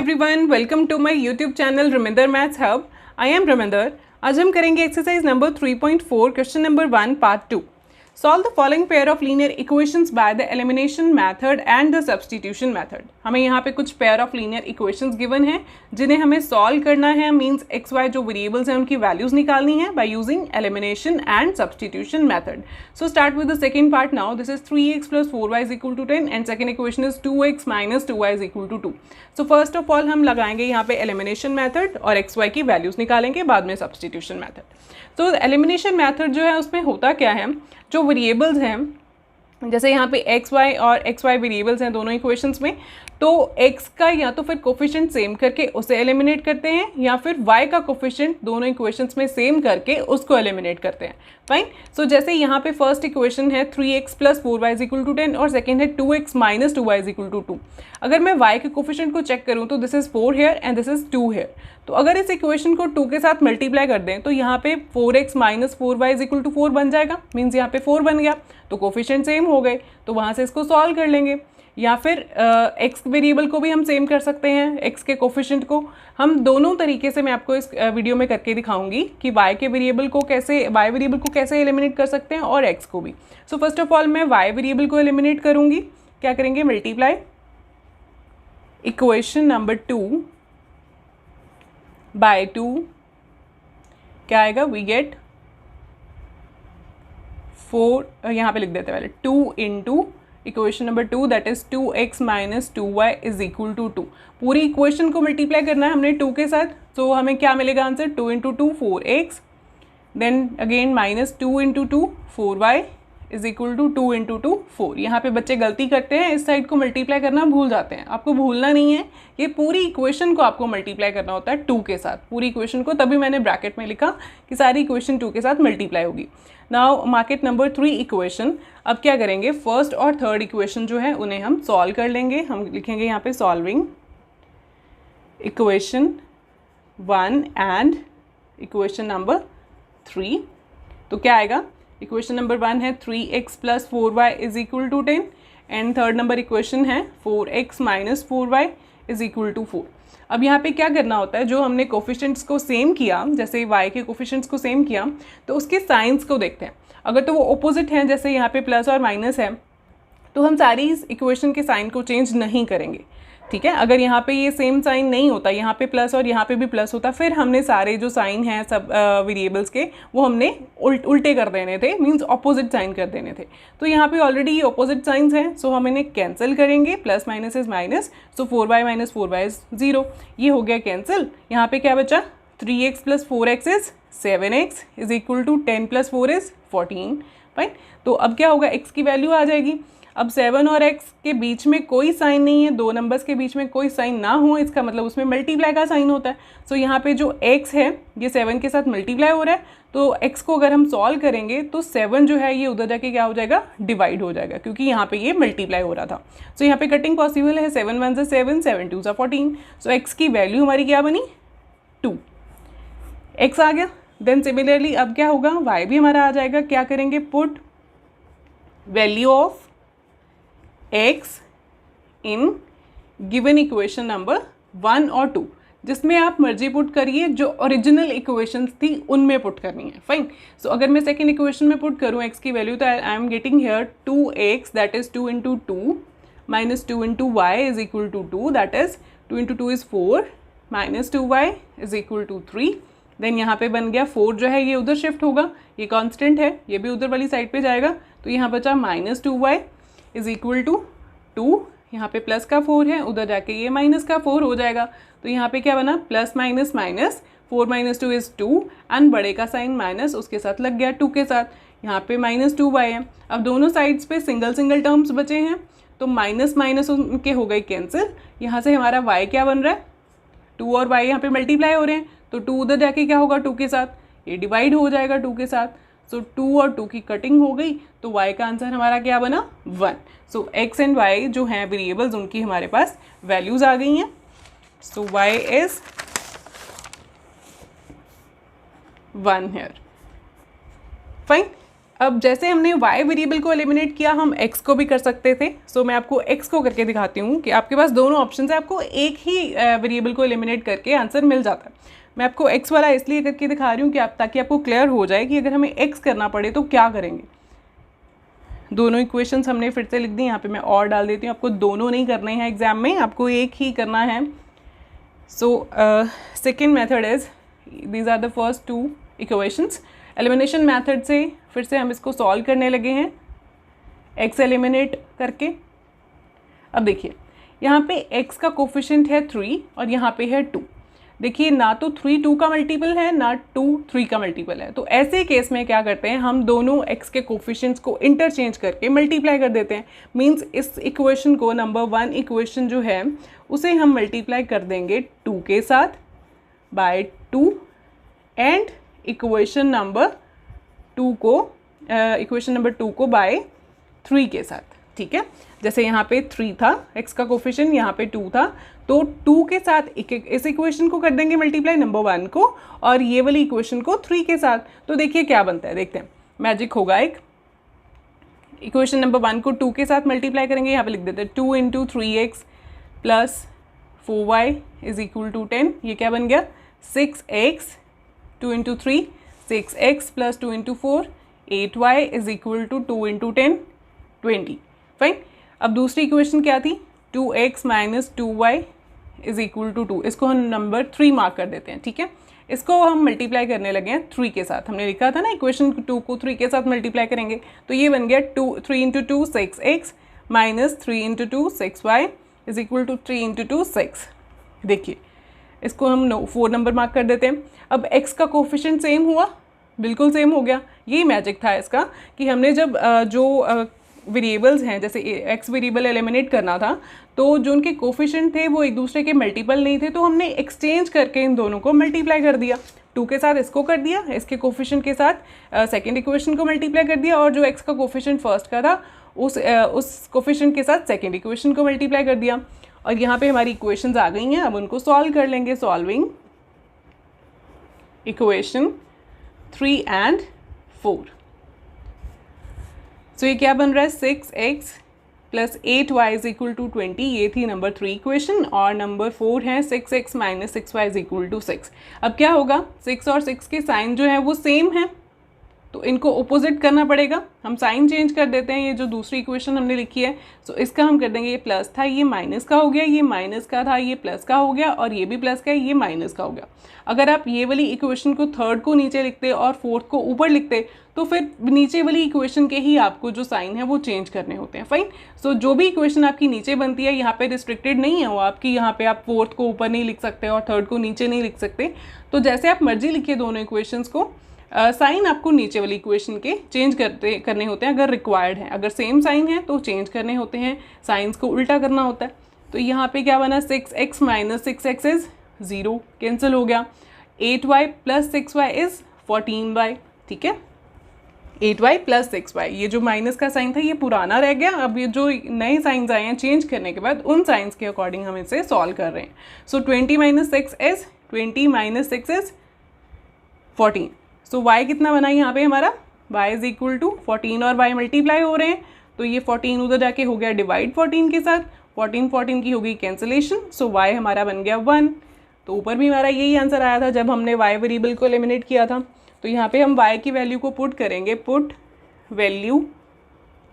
Everyone, welcome to my YouTube channel Raminder maths hub. I am Raminder. आज हम करेंगे exercise number 3.4 question number 1 part 2। Solve the following pair of linear equations by the elimination method and the substitution method. हमें यहाँ पे कुछ pair of linear equations given हैं जिन्हें हमें सॉल्व करना है। मींस एक्स वाई जो वेरिएबल्स हैं उनकी वैल्यूज निकालनी है by using elimination and substitution method. So start with the second part now. This is 3x + 4y = 10 and second equation is 2x - 2y = 2। So first of all हम लगाएंगे यहाँ पे elimination method और x Y की values निकालेंगे, बाद में substitution method. तो एलिमिनेशन मेथड जो है उसमें होता क्या है, जो वेरिएबल्स हैं जैसे यहाँ पे एक्स वाई और एक्स वाई वेरिएबल्स हैं दोनों इक्वेशंस में, तो एक्स का या तो फिर कोफिशिएंट सेम करके उसे एलिमिनेट करते हैं या फिर वाई का कोफिशिएंट दोनों इक्वेशंस में सेम करके उसको एलिमिनेट करते हैं। फाइन। सो जैसे यहाँ पे फर्स्ट इक्वेशन है 3x + 4y = 10 और सेकेंड है 2x - 2y = 2। अगर मैं y के कोफिशिएंट को चेक करूँ तो this is 4 here and this is 2 here. तो अगर इस इक्वेशन को 2 के साथ मल्टीप्लाई कर दें तो यहाँ पे 4x - 4y = 4 बन जाएगा। मीन्स यहाँ पे 4 बन गया, तो कोफिशिएंट सेम हो गए, तो वहाँ से इसको सॉल्व कर लेंगे। या फिर एक्स वेरिएबल को भी हम सेम कर सकते हैं, एक्स के कोफिशिएंट को। हम दोनों तरीके से मैं आपको इस वीडियो में करके दिखाऊंगी कि वाई के वेरिएबल को कैसे, वाई वेरिएबल को कैसे एलिमिनेट कर सकते हैं और एक्स को भी। सो फर्स्ट ऑफ ऑल मैं वाई वेरिएबल को एलिमिनेट करूंगी। क्या करेंगे, मल्टीप्लाई इक्वेशन नंबर 2 बाय 2। क्या आएगा, वी गेट 4, यहाँ पे लिख देते हैं पहले 2 into equation number 2 that is 2x - 2y = 2। पूरी इक्वेशन को मल्टीप्लाई करना है हमने 2 के साथ। तो हमें क्या मिलेगा answer, 2 × 2 4x, then again -2 × 2 4y = 2 × 2 4। यहाँ पे बच्चे गलती करते हैं, इस साइड को मल्टीप्लाई करना भूल जाते हैं। आपको भूलना नहीं है, ये पूरी इक्वेशन को आपको मल्टीप्लाई करना होता है 2 के साथ, पूरी इक्वेशन को। तभी मैंने ब्रैकेट में लिखा कि सारी इक्वेशन 2 के साथ मल्टीप्लाई होगी। Now market number 3 equation. अब क्या करेंगे, फर्स्ट और थर्ड इक्वेशन जो है उन्हें हम सॉल्व कर लेंगे। हम लिखेंगे यहाँ पे solving equation 1 and equation number 3। तो क्या आएगा, इक्वेशन नंबर 1 है 3x + 4y = 10 and third number equation है 4x - 4y = 4। अब यहाँ पे क्या करना होता है, जो हमने कोफिशिएंट्स को सेम किया, जैसे y के कोफिशिएंट्स को सेम किया, तो उसके साइंस को देखते हैं। अगर तो वो ऑपोजिट हैं, जैसे यहाँ पे प्लस और माइनस है, तो हम सारी इस इक्वेशन के साइन को चेंज नहीं करेंगे। ठीक है, अगर यहाँ पे ये सेम साइन नहीं होता, यहाँ पे प्लस और यहाँ पे भी प्लस होता, फिर हमने सारे जो साइन हैं सब वेरिएबल्स के वो हमने उल्टे कर देने थे, मींस ऑपोजिट साइन कर देने थे। तो यहाँ पे ऑलरेडी ये ऑपोजिट साइंस हैं, सो हम इन्हें कैंसिल करेंगे। Plus minus is minus, so 4y - 4y is 0। ये हो गया कैंसिल। यहाँ पे क्या बचा, 3x + 4x is 7x = 10 + 4 is 14। Fine. तो अब क्या होगा, x की वैल्यू आ जाएगी। अब 7 और x के बीच में कोई साइन नहीं है, दो नंबर्स के बीच में कोई साइन ना हो, इसका मतलब उसमें मल्टीप्लाई का साइन होता है। सो यहाँ पे जो x है ये 7 के साथ मल्टीप्लाई हो रहा है, तो x को अगर हम सॉल्व करेंगे तो 7 जो है ये उधर जाके क्या हो जाएगा, डिवाइड हो जाएगा, क्योंकि यहाँ पे ये मल्टीप्लाई हो रहा था। सो यहाँ पे कटिंग पॉसिबल है। 7 × 1 = 7, 7 × 2 = 14। सो x की वैल्यू हमारी क्या बनी, 2। x आ गया। देन सिमिलरली अब क्या होगा, y भी हमारा आ जाएगा। क्या करेंगे, put value of x in given equation number 1 और 2, जिसमें आप मर्जी पुट करिए, जो ओरिजिनल इक्वेशंस थी उनमें पुट करनी है। फाइन। सो अगर मैं सेकेंड इक्वेशन में पुट करूँ x की वैल्यू, तो I am getting here 2x that is 2 × 2 - 2 × y = 2, that is 2 × 2 is 4 - 2y = 3। Then यहाँ पे बन गया 4 जो है ये उधर शिफ्ट होगा, ये कांस्टेंट है, ये भी उधर वाली साइड पे जाएगा, तो यहाँ बचा -2y = 2। यहाँ पे प्लस का 4 है, उधर जाके ये माइनस का 4 हो जाएगा। तो यहाँ पे क्या बना, plus minus minus, 4 - 2 is 2 and बड़े का साइन माइनस उसके साथ लग गया 2 के साथ। यहाँ पे -2y है। अब दोनों साइड्स पे सिंगल सिंगल टर्म्स बचे हैं, तो माइनस माइनस उनके हो गए कैंसिल। यहाँ से हमारा y क्या बन रहा है, 2 और y यहाँ पे मल्टीप्लाई हो रहे हैं, तो 2 उधर जाके क्या होगा, 2 के साथ ये डिवाइड हो जाएगा 2 के साथ। सो 2 और 2 की कटिंग हो गई, तो y का आंसर हमारा क्या बना, 1। सो x एंड y जो हैं वेरिएबल्स, उनकी हमारे पास वैल्यूज आ गई हैं। सो y इज 1 हियर। फाइन। अब जैसे हमने y वेरिएबल को एलिमिनेट किया, हम x को भी कर सकते थे। सो मैं आपको x को करके दिखाती हूँ कि आपके पास दोनों ऑप्शन है, आपको एक ही वेरिएबल को एलिमिनेट करके आंसर मिल जाता है। मैं आपको x वाला इसलिए करके दिखा रही हूँ कि ताकि आपको क्लियर हो जाए कि अगर हमें x करना पड़े तो क्या करेंगे। दोनों इक्वेशंस हमने फिर से लिख दी, यहाँ पे मैं और डाल देती हूँ। आपको दोनों नहीं करने हैं एग्जाम में, आपको एक ही करना है। So second method is, these are the first two equations. Elimination method से फिर से हम इसको सॉल्व करने लगे हैं x एलिमिनेट करके। अब देखिए यहाँ पे x का कोफिशिएंट है 3 और यहाँ पे है 2। देखिए ना तो 3 2 का मल्टीपल है, ना 2 3 का मल्टीपल है। तो ऐसे केस में क्या करते हैं, हम दोनों x के कोफिशिएंट्स को इंटरचेंज करके मल्टीप्लाई कर देते हैं। मीन्स इस इक्वेशन को, नंबर 1 इक्वेशन जो है उसे हम मल्टीप्लाई कर देंगे 2 के साथ बाय 2 एंड इक्वेशन नंबर 2 को बाय 3 के साथ। ठीक है, जैसे यहाँ पे 3 था x का कोफिशिएंट, यहाँ पे 2 था, तो 2 के साथ इस इक्वेशन को कर देंगे मल्टीप्लाई नंबर 1 को, और ये वाली इक्वेशन को 3 के साथ। तो देखिए क्या बनता है, देखते हैं, मैजिक होगा एक। इक्वेशन नंबर 1 को 2 के साथ मल्टीप्लाई करेंगे, यहाँ पे लिख देते हैं 2 into 3x plus 4y is equal to 10। ये क्या बन गया, 6x, 2 into 3 6x plus 2 into 4 8y is equal to 2 into 10 20। Fine. अब दूसरी इक्वेशन क्या थी, 2x minus 2y is equal to 2। इसको हम नंबर 3 मार्क कर देते हैं। ठीक है, इसको हम मल्टीप्लाई करने लगे हैं 3 के साथ। हमने लिखा था ना इक्वेशन 2 को 3 के साथ मल्टीप्लाई करेंगे, तो ये बन गया 3 into 2 6x minus 3 into 2 6y is equal to 3 into 2 6। देखिए इसको हम 4 नंबर मार्क कर देते हैं। अब x का कोफिशिएंट सेम हुआ, बिल्कुल सेम हो गया। यही मैजिक था इसका कि हमने जब जो वेरिएबल्स हैं, जैसे x वेरिएबल एलिमिनेट करना था, तो जो उनके कोफिशिएंट थे वो एक दूसरे के मल्टीपल नहीं थे, तो हमने एक्सचेंज करके इन दोनों को मल्टीप्लाई कर दिया। 2 के साथ इसको कर दिया, इसके कोफिशिएंट के साथ सेकेंड इक्वेशन को मल्टीप्लाई कर दिया, और जो x का कोफिशिएंट फर्स्ट का था उस कोफिशिएंट के साथ सेकेंड इक्वेशन को मल्टीप्लाई कर दिया। और यहाँ पे हमारी इक्वेशंस आ गई हैं, अब उनको सॉल्व कर लेंगे। Solving equation 3 and 4। सो ये क्या बन रहा है, 6x plus 8y is equal to 20। ये थी नंबर 3 इक्वेशन, और नंबर 4 है 6x minus 6y is equal to 6। अब क्या होगा, 6 और 6 के साइन जो है वो सेम है, तो इनको ओपोजिट करना पड़ेगा। हम साइन चेंज कर देते हैं। ये जो दूसरी इक्वेशन हमने लिखी है, सो इसका हम कर देंगे, ये प्लस था ये माइनस का हो गया, ये माइनस का था ये प्लस का हो गया, और ये भी प्लस का है ये माइनस का हो गया। अगर आप ये वाली इक्वेशन को थर्ड को नीचे लिखते और फोर्थ को ऊपर लिखते, तो फिर नीचे वाली इक्वेशन के ही आपको जो साइन है वो चेंज करने होते हैं। फाइन। सो जो भी इक्वेशन आपकी नीचे बनती है, यहाँ पे रिस्ट्रिक्टेड नहीं है वो आपकी, यहाँ पे आप फोर्थ को ऊपर नहीं लिख सकते और थर्ड को नीचे नहीं लिख सकते। तो जैसे आप मर्जी लिखिए दोनों इक्वेशंस को, साइन आपको नीचे वाली इक्वेशन के चेंज करने होते हैं अगर रिक्वायर्ड है। अगर सेम साइन है तो चेंज करने होते हैं, साइंस को उल्टा करना होता है। तो यहाँ पे क्या बना, 6x minus 6x is 0, cancel हो गया। 8y plus 6y is 14y। ठीक है, 8y प्लस 6y, ये जो माइनस का साइन था ये पुराना रह गया। अब ये जो नए साइंस आए हैं चेंज करने के बाद, उन साइंस के अकॉर्डिंग हम इसे सॉल्व कर रहे हैं। सो 20 minus 6 is 20 minus 6 is 14। So y कितना बना यहाँ पे हमारा, y इज इक्वल टू 14 और y मल्टीप्लाई हो रहे हैं, तो ये 14 उधर जाके हो गया डिवाइड 14 के साथ, 14 की हो गई कैंसिलेशन। सो y हमारा बन गया 1। तो ऊपर भी हमारा यही आंसर आया था जब हमने y वेरिएबल को एलिमिनेट किया था। तो यहाँ पे हम y की वैल्यू को पुट करेंगे, put value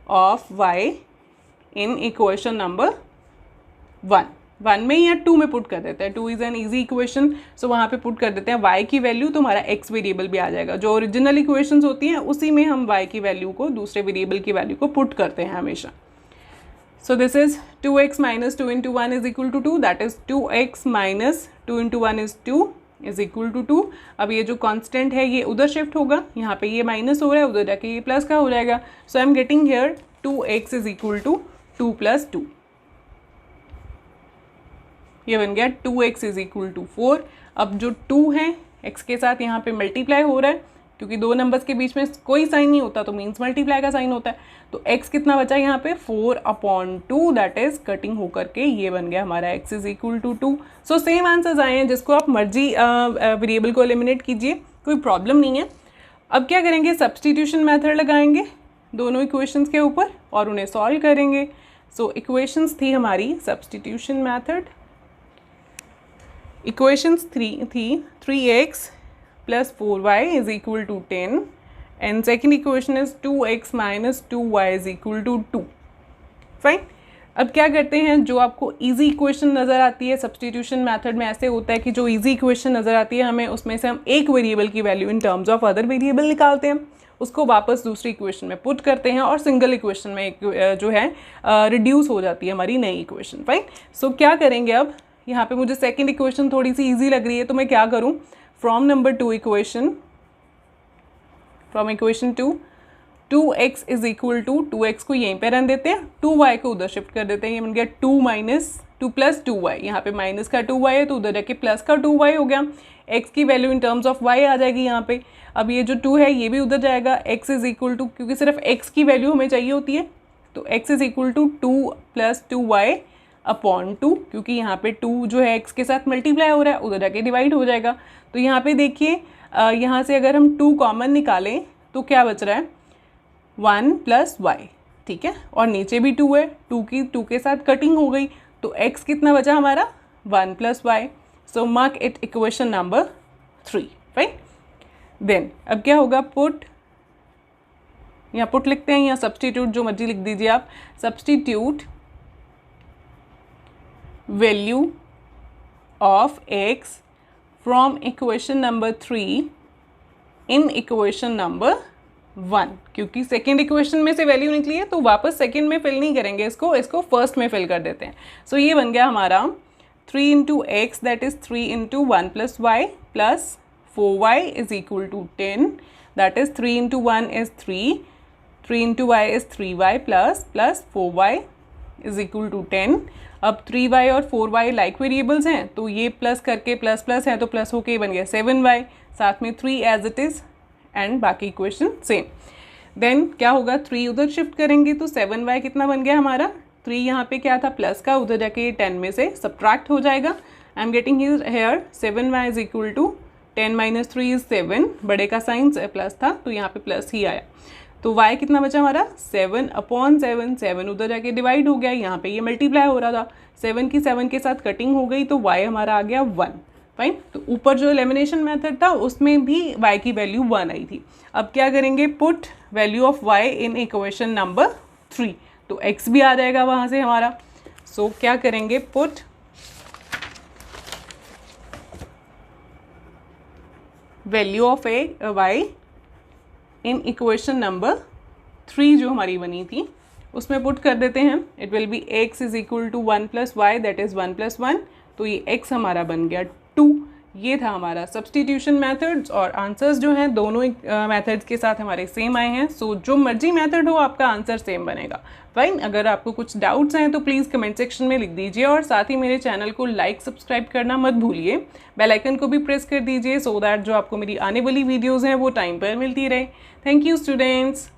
of y in equation number 1 में या 2 में पुट कर देते हैं। 2 इज़ एन ईजी इक्वेशन, सो वहाँ पे पुट कर देते हैं y की वैल्यू, तो हमारा x वेरिएबल भी आ जाएगा। जो ओरिजिनल इक्वेशंस होती हैं उसी में हम y की वैल्यू को, दूसरे वेरिएबल की वैल्यू को पुट करते हैं हमेशा। So this is 2x minus 2 into 1 is equal to 2, that is 2x minus 2 into 1 is 2 is equal to 2। अब ये जो कांस्टेंट है ये उधर शिफ्ट होगा, यहाँ पे ये माइनस हो रहा है, उधर जाके ये प्लस का हो जाएगा। So I am getting here 2x is equal to 2 plus 2। ये बन गया 2x इज इक्वल टू 4। अब जो 2 है x के साथ यहाँ पे मल्टीप्लाई हो रहा है, क्योंकि दो नंबर्स के बीच में कोई साइन नहीं होता तो मीन्स मल्टीप्लाई का साइन होता है। तो x कितना बचा यहाँ पे 4/2, दैट इज कटिंग होकर के ये बन गया हमारा x is equal to 2। So same answers आए हैं, जिसको आप मर्जी वेरिएबल को एलिमिनेट कीजिए, कोई प्रॉब्लम नहीं है। अब क्या करेंगे, सब्स्टिट्यूशन मेथड लगाएंगे दोनों इक्वेशंस के ऊपर और उन्हें सॉल्व करेंगे। सो इक्वेशंस थी हमारी सब्स्टिट्यूशन मेथड, इक्वेशंस थी 3x + 4y = 10 and second equation is 2x - 2y = 2। Fine. अब क्या करते हैं, जो आपको इजी इक्वेशन नज़र आती है सब्स्टिट्यूशन मेथड में ऐसे होता है कि जो इजी इक्वेशन नज़र आती है हमें, उसमें से हम एक वेरिएबल की value in terms of other variable निकालते हैं, उसको वापस दूसरी इक्वेशन में पुट करते हैं और सिंगल इक्वेशन में जो है रिड्यूस हो जाती है हमारी नई इक्वेशन। फाइन। सो क्या करेंगे, अब यहाँ पे मुझे सेकेंड इक्वेशन थोड़ी सी ईजी लग रही है तो मैं क्या करूँ, from number 2 equation, from equation 2x = 2x को यहीं पे रन देते हैं, 2y को उधर शिफ्ट कर देते हैं, ये बन गया 2 + 2y, यहाँ पे माइनस का 2y है तो उधर जाके प्लस का 2y हो गया। x की value in terms of y आ जाएगी यहाँ पे। अब ये जो 2 है ये भी उधर जाएगा, x = क्योंकि सिर्फ x की वैल्यू हमें चाहिए होती है तो x = 2 + 2y / 2, क्योंकि यहाँ पे 2 जो है x के साथ मल्टीप्लाई हो रहा है उधर जाके डिवाइड हो जाएगा। तो यहाँ पे देखिए यहाँ से अगर हम 2 कॉमन निकालें तो क्या बच रहा है, 1 + y, ठीक है, और नीचे भी 2 है, 2 के साथ कटिंग हो गई तो x कितना बचा हमारा, 1 + y। So mark it equation number 3। Fine. Then अब क्या होगा, पुट, यहाँ पुट लिखते हैं या सब्स्टिट्यूट, जो मर्जी लिख दीजिए आप, substitute value of x from equation number 3 in equation number 1, क्योंकि सेकेंड इक्वेशन में से वैल्यू निकली है तो वापस सेकेंड में फिल नहीं करेंगे, इसको फर्स्ट में फिल कर देते हैं। सो ये बन गया हमारा 3 × x that is 3 × 1 + y + 4y = 10 that is 3 × 1 is 3, 3 × y is 3y + 4y = 10। अब 3y और 4y लाइक वेरिएबल्स हैं तो ये प्लस करके प्लस प्लस है तो प्लस होके बन गया 7y, साथ में 3 एज इट इज़ एंड बाकी इक्वेशन सेम। देन क्या होगा, 3 उधर शिफ्ट करेंगे तो 7y कितना बन गया हमारा, 3 यहाँ पे क्या था प्लस का, उधर जाके 10 में से सब्ट्रैक्ट हो जाएगा। आई एम गेटिंग हेयर 7y = 10 - 3 = 7, बड़े का साइन प्लस था तो यहाँ पे प्लस ही आया। तो y कितना बचा हमारा, 7/7, 7 उधर जाके डिवाइड हो गया, यहाँ पे ये मल्टीप्लाई हो रहा था, 7 की 7 के साथ कटिंग हो गई तो y हमारा आ गया 1। फाइन। तो ऊपर जो एलिमिनेशन मेथड था उसमें भी y की वैल्यू 1 आई थी। अब क्या करेंगे, put value of y in equation number 3, तो x भी आ जाएगा वहाँ से हमारा। सो क्या करेंगे, put value of y in equation number 3 जो हमारी बनी थी उसमें पुट कर देते हैं। It will be x = 1 + y that is 1 + 1, तो ये x हमारा बन गया 2। ये था हमारा सब्स्टिट्यूशन मेथड्स और आंसर्स जो हैं दोनों मेथड्स के साथ हमारे सेम आए हैं। सो जो मर्जी मेथड हो आपका आंसर सेम बनेगा। फाइन। अगर आपको कुछ डाउट्स हैं तो प्लीज़ कमेंट सेक्शन में लिख दीजिए और साथ ही मेरे चैनल को लाइक सब्सक्राइब करना मत भूलिए, बेल आइकन को भी प्रेस कर दीजिए सो दैट जो आपको मेरी आने वाली वीडियोज़ हैं वो टाइम पर मिलती रहे। Thank you students.